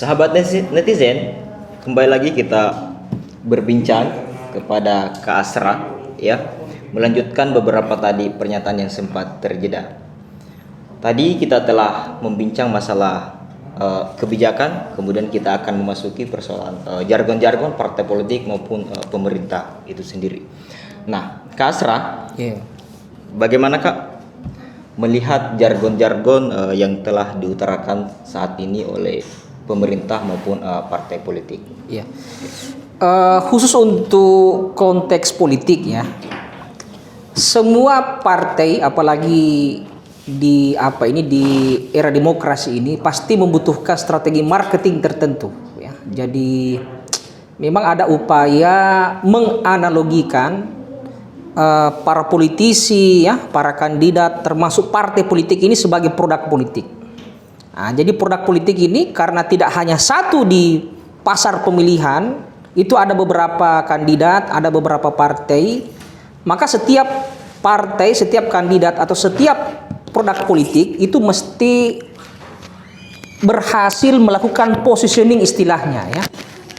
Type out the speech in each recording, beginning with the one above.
Sahabat netizen, kembali lagi kita berbincang kepada Kak Asra ya, melanjutkan beberapa tadi pernyataan yang sempat terjeda. Tadi kita telah membincang masalah kebijakan, kemudian kita akan memasuki persoalan jargon-jargon partai politik maupun pemerintah itu sendiri. Nah, Kak Asra, bagaimana Kak melihat jargon-jargon yang telah diutarakan saat ini oleh pemerintah maupun partai politik? Ya, khusus untuk konteks politik ya, semua partai apalagi di era demokrasi ini pasti membutuhkan strategi marketing tertentu ya. Jadi memang ada upaya menganalogikan para politisi ya, para kandidat termasuk partai politik ini sebagai produk politik. Nah, jadi produk politik ini karena tidak hanya satu di pasar pemilihan, itu ada beberapa kandidat, ada beberapa partai, maka setiap partai, setiap kandidat atau setiap produk politik itu mesti berhasil melakukan positioning istilahnya ya,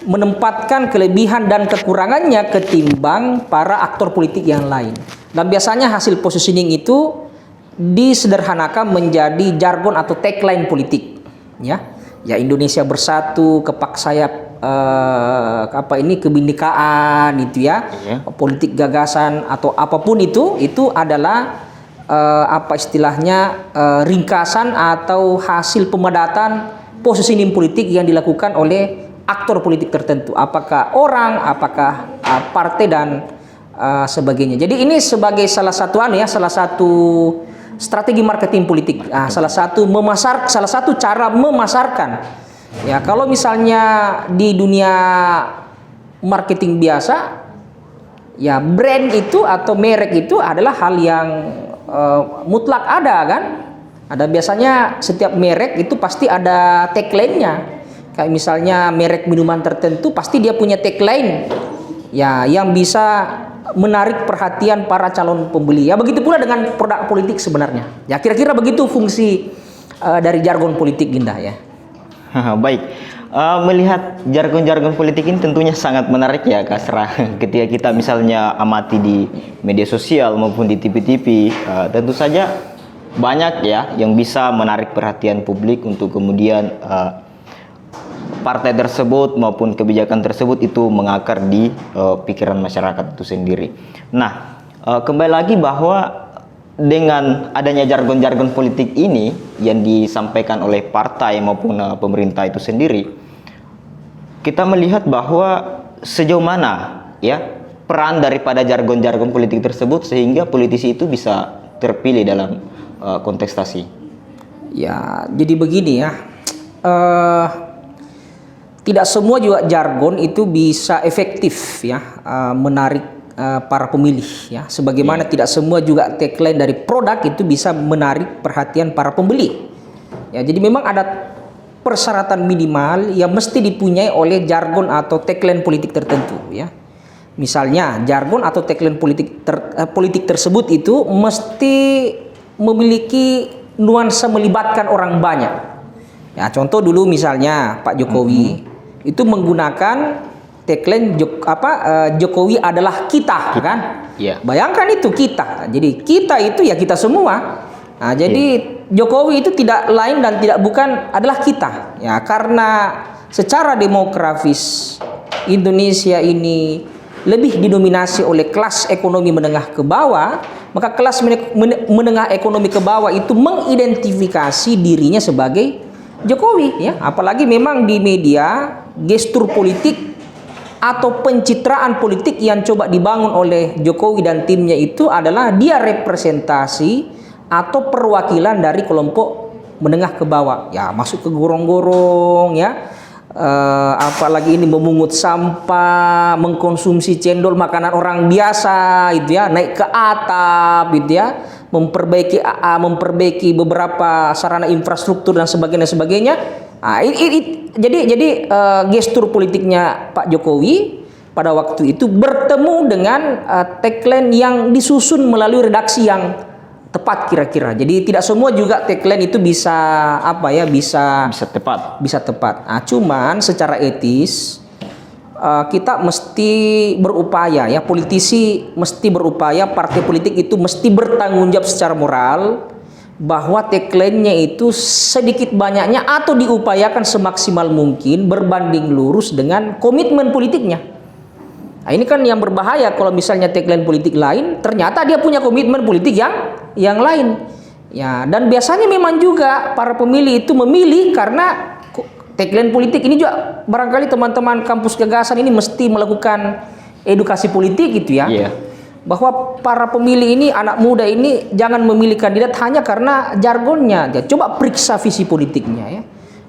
menempatkan kelebihan dan kekurangannya ketimbang para aktor politik yang lain. Dan biasanya hasil positioning itu disederhanakan menjadi jargon atau tagline politik ya. Ya, Indonesia bersatu, kepak sayap kebinekaan itu ya. Politik gagasan atau apapun itu adalah ringkasan atau hasil pemadatan positioning politik yang dilakukan oleh aktor politik tertentu, apakah orang, apakah partai dan sebagainya. Jadi ini sebagai salah satu strategi marketing politik, salah satu cara memasarkan. Ya, kalau misalnya di dunia marketing biasa, ya brand itu atau merek itu adalah hal yang mutlak ada kan. Ada biasanya setiap merek itu pasti ada tagline-nya. Kayak misalnya merek minuman tertentu pasti dia punya tagline ya yang bisa menarik perhatian para calon pembeli. Ya begitu pula dengan produk politik sebenarnya. Ya kira-kira begitu fungsi dari jargon politik, Ginda ya. Baik, melihat jargon-jargon politik ini tentunya sangat menarik ya Kak Asra. Ketika kita misalnya amati di media sosial maupun di TV-TV, tentu saja banyak ya yang bisa menarik perhatian publik untuk kemudian partai tersebut maupun kebijakan tersebut itu mengakar di pikiran masyarakat itu sendiri. Nah, kembali lagi bahwa dengan adanya jargon-jargon politik ini yang disampaikan oleh partai maupun pemerintah itu sendiri, kita melihat bahwa sejauh mana ya peran daripada jargon-jargon politik tersebut sehingga politisi itu bisa terpilih dalam kontestasi. Ya, jadi begini ya. Tidak semua juga jargon itu bisa efektif ya menarik para pemilih ya. Sebagaimana tidak semua juga tagline dari produk itu bisa menarik perhatian para pembeli. Ya, jadi memang ada persyaratan minimal yang mesti dipunyai oleh jargon atau tagline politik tertentu ya. Misalnya jargon atau tagline politik tersebut itu mesti memiliki nuansa melibatkan orang banyak. Ya, contoh dulu misalnya Pak Jokowi itu menggunakan tagline Jokowi adalah kita kan? Yeah. Bayangkan itu kita. Jadi kita itu ya kita semua. Nah, jadi Jokowi itu tidak lain dan tidak bukan adalah kita. Ya, karena secara demografis Indonesia ini lebih didominasi oleh kelas ekonomi menengah ke bawah, maka kelas menengah ekonomi ke bawah itu mengidentifikasi dirinya sebagai Jokowi ya. Apalagi memang di media gestur politik atau pencitraan politik yang coba dibangun oleh Jokowi dan timnya itu adalah dia representasi atau perwakilan dari kelompok menengah ke bawah ya, masuk ke gorong-gorong ya, apalagi ini memungut sampah, mengkonsumsi cendol makanan orang biasa itu ya, naik ke atap gitu ya, memperbaiki beberapa sarana infrastruktur dan sebagainya. Nah, jadi gestur politiknya Pak Jokowi pada waktu itu bertemu dengan tagline yang disusun melalui redaksi yang tepat kira-kira. Jadi tidak semua juga tagline itu bisa apa ya, bisa tepat. Nah, cuman secara etis kita mesti berupaya ya, politisi mesti berupaya, partai politik itu mesti bertanggung jawab secara moral bahwa tagline-nya itu sedikit banyaknya atau diupayakan semaksimal mungkin berbanding lurus dengan komitmen politiknya. Nah, ini kan yang berbahaya kalau misalnya tagline politik lain ternyata dia punya komitmen politik yang lain. Ya, dan biasanya memang juga para pemilih itu memilih karena tagline politik ini juga. Barangkali teman-teman kampus gagasan ini mesti melakukan edukasi politik gitu ya. Iya. Bahwa para pemilih ini, anak muda ini jangan memilih kandidat hanya karena jargonnya. Ya, coba periksa visi politiknya ya.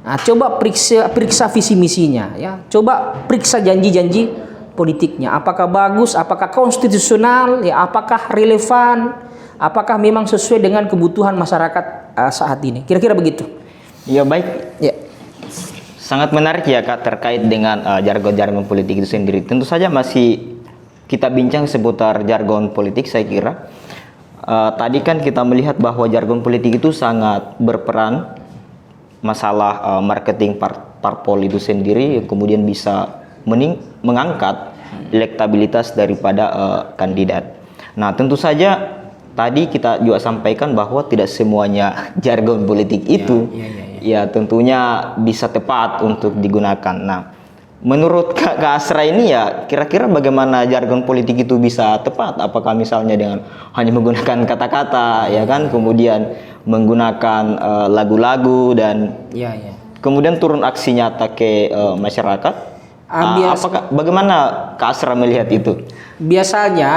Nah, coba periksa visi misinya ya. Coba periksa janji-janji politiknya. Apakah bagus, apakah konstitusional, ya, apakah relevan, apakah memang sesuai dengan kebutuhan masyarakat saat ini. Kira-kira begitu. Ya, baik. Ya. Sangat menarik ya Kak terkait dengan jargon-jargon politik itu sendiri. Tentu saja masih kita bincang seputar jargon politik saya kira. Tadi kan kita melihat bahwa jargon politik itu sangat berperan masalah marketing parpol itu sendiri yang kemudian bisa mengangkat elektabilitas daripada kandidat. Nah, tentu saja tadi kita juga sampaikan bahwa tidak semuanya jargon politik itu ya tentunya bisa tepat untuk digunakan. Nah, menurut Kak Asra ini ya kira-kira bagaimana jargon politik itu bisa tepat? Apakah misalnya dengan hanya menggunakan kata-kata ya kan, kemudian menggunakan lagu-lagu dan kemudian turun aksi nyata ke masyarakat? Bagaimana Kak Asra melihat itu? Biasanya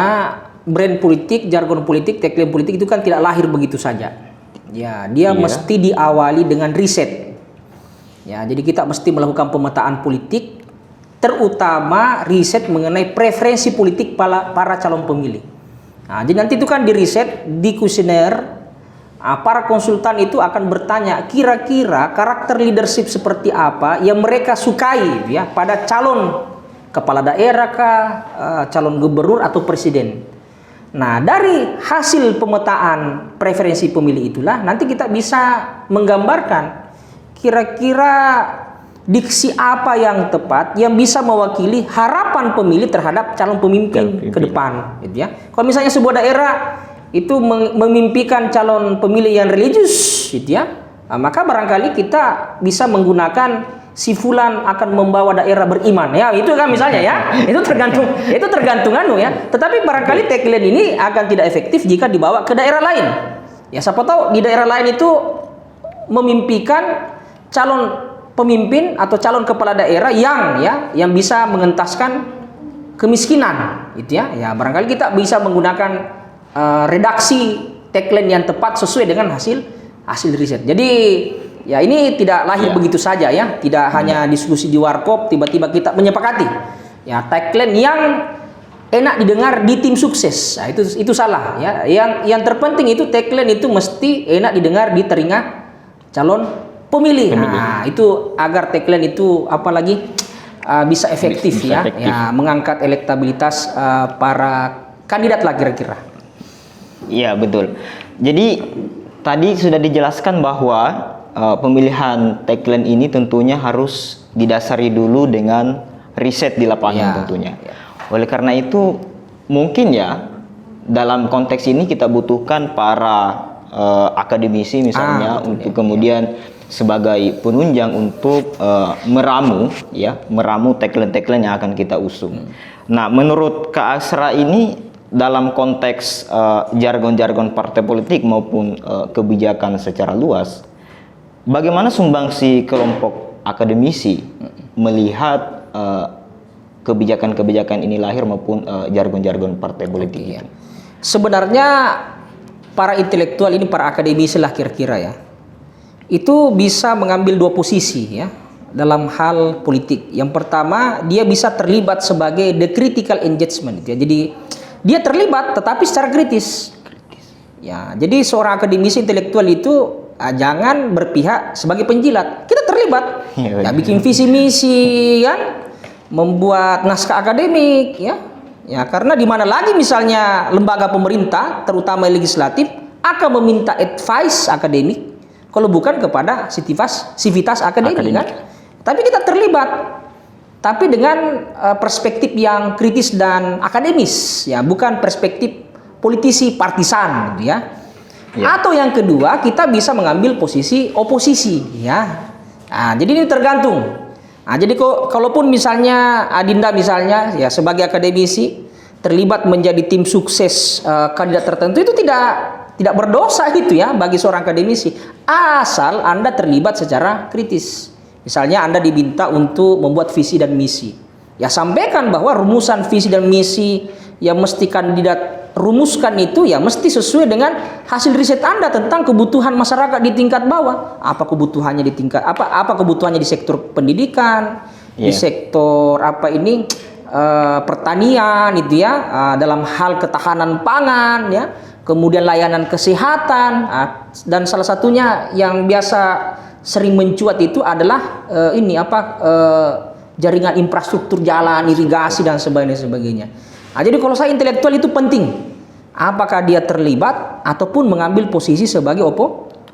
brand politik, jargon politik, tagline politik itu kan tidak lahir begitu saja. Ya, dia mesti diawali dengan riset. Ya, jadi kita mesti melakukan pemetaan politik, terutama riset mengenai preferensi politik para calon pemilih. Nah, jadi nanti itu kan di riset, di kuesioner, para konsultan itu akan bertanya kira-kira karakter leadership seperti apa yang mereka sukai ya pada calon kepala daerah kah, calon gubernur atau presiden. Nah, dari hasil pemetaan preferensi pemilih itulah nanti kita bisa menggambarkan kira-kira diksi apa yang tepat yang bisa mewakili harapan pemilih terhadap calon pemimpin ke depan gitu ya. Kalau misalnya sebuah daerah itu memimpikan calon pemilih yang religius gitu ya, maka barangkali kita bisa menggunakan si fulan akan membawa daerah beriman ya, itu kan misalnya ya. Itu tergantung ya. Tetapi barangkali tagline ini akan tidak efektif jika dibawa ke daerah lain. Ya, siapa tahu di daerah lain itu memimpikan calon pemimpin atau calon kepala daerah yang bisa mengentaskan kemiskinan gitu ya. Ya, barangkali kita bisa menggunakan redaksi tagline yang tepat sesuai dengan hasil riset. Jadi ya ini tidak lahir begitu saja ya, tidak hanya diskusi di warkop tiba-tiba kita menyepakati. Ya, tagline yang enak didengar di tim sukses. Nah, itu salah ya. Yang terpenting itu tagline itu mesti enak didengar di telinga calon pemilih. Nah, itu agar tagline itu apalagi bisa efektif ya, mengangkat elektabilitas para kandidat lah kira-kira. Iya, betul. Jadi tadi sudah dijelaskan bahwa pemilihan tagline ini tentunya harus didasari dulu dengan riset di lapangan tentunya. Oleh karena itu mungkin ya dalam konteks ini kita butuhkan para akademisi misalnya untuk kemudian sebagai penunjang untuk meramu tagline-tagline yang akan kita usung. Nah, menurut Kak Asra ini dalam konteks jargon-jargon partai politik maupun kebijakan secara luas, bagaimana sumbangsi kelompok akademisi melihat kebijakan-kebijakan ini lahir maupun jargon-jargon partai politik itu? Sebenarnya para intelektual ini, para akademisi lah kira-kira ya, itu bisa mengambil dua posisi ya dalam hal politik. Yang pertama, dia bisa terlibat sebagai the critical engagement ya. Jadi dia terlibat tetapi secara kritis. Ya, jadi seorang akademisi intelektual itu jangan berpihak sebagai penjilat. Kita terlibat, ya bikin visi misi kan, membuat naskah akademik ya. Ya, karena di mana lagi misalnya lembaga pemerintah terutama legislatif akan meminta advice akademik kalau bukan kepada sivitas akademik kan? Tapi kita terlibat, tapi dengan perspektif yang kritis dan akademis, ya, bukan perspektif politisi partisan, gitu ya. Atau yang kedua, kita bisa mengambil posisi oposisi, ya. Nah, jadi ini tergantung. Nah, jadi kalaupun misalnya Adinda misalnya, ya, sebagai akademisi terlibat menjadi tim sukses kandidat tertentu, itu tidak berdosa gitu ya bagi seorang akademisi, asal Anda terlibat secara kritis. Misalnya Anda diminta untuk membuat visi dan misi, ya sampaikan bahwa rumusan visi dan misi yang mesti kandidat rumuskan itu ya mesti sesuai dengan hasil riset Anda tentang kebutuhan masyarakat di tingkat bawah. Apa kebutuhannya di tingkat apa kebutuhannya di sektor pendidikan, di sektor pertanian itu ya, dalam hal ketahanan pangan ya, kemudian layanan kesehatan, dan salah satunya yang biasa sering mencuat itu adalah jaringan infrastruktur jalan, irigasi dan sebagainya. Nah, jadi kalau saya intelektual itu penting. Apakah dia terlibat ataupun mengambil posisi sebagai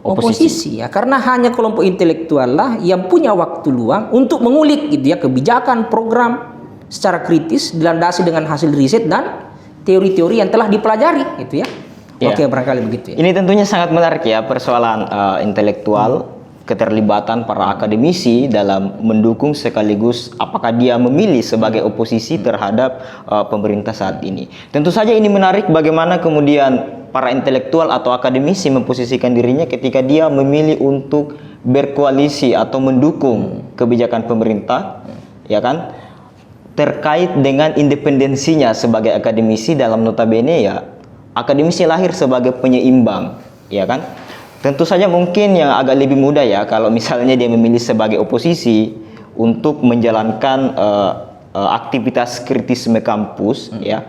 oposisi ya, karena hanya kelompok intelektual lah yang punya waktu luang untuk mengulik gitu ya kebijakan program secara kritis dilandasi dengan hasil riset dan teori-teori yang telah dipelajari gitu ya. Oke, barangkali begitu ya. Ini tentunya sangat menarik ya persoalan intelektual, keterlibatan para akademisi dalam mendukung sekaligus apakah dia memilih sebagai oposisi terhadap pemerintah saat ini. Tentu saja ini menarik bagaimana kemudian para intelektual atau akademisi memposisikan dirinya ketika dia memilih untuk berkoalisi atau mendukung kebijakan pemerintah, ya kan? Terkait dengan independensinya sebagai akademisi, dalam notabene ya akademisi lahir sebagai penyeimbang, ya kan? Tentu saja mungkin yang agak lebih mudah ya kalau misalnya dia memilih sebagai oposisi untuk menjalankan aktivitas kritisme kampus ya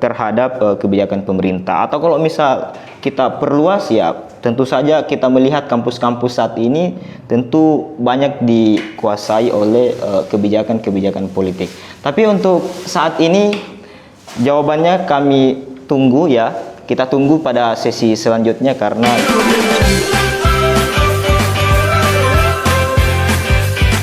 terhadap kebijakan pemerintah. Atau kalau misal kita perluas ya, tentu saja kita melihat kampus-kampus saat ini tentu banyak dikuasai oleh kebijakan-kebijakan politik. Tapi untuk saat ini jawabannya kami tunggu ya. Kita tunggu pada sesi selanjutnya karena